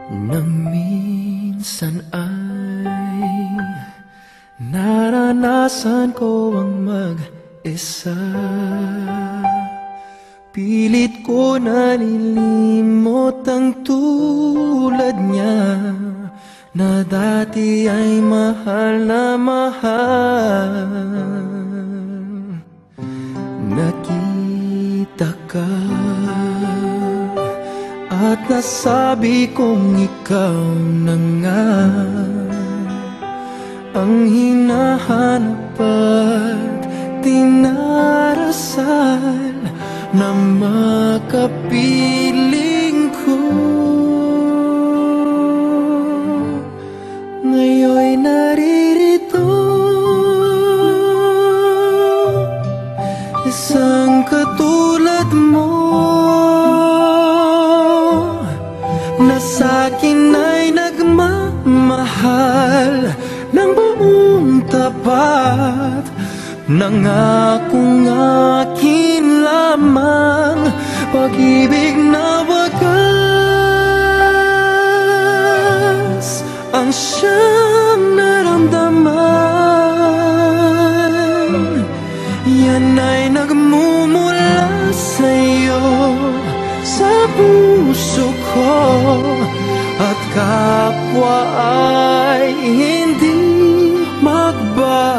Na minsan ay naranasan ko ang mag-isa. Pilit ko nalilimot ang tulad niya, na dati ay mahal na mahal. Nakita ka at nasabi kong ikaw na nga ang hinahanap at tinarasal na makapiling ko. Ngayon'y naririto, isang katulad mo, na sa'kin ay nagmamahal ng buong tapat. Nangakong akin lamang pag-ibig na wagas ang siyang naramdaman. Yan ay nagmumula sa'yo, sa puso ko, at kapwa ay hindi magbabago.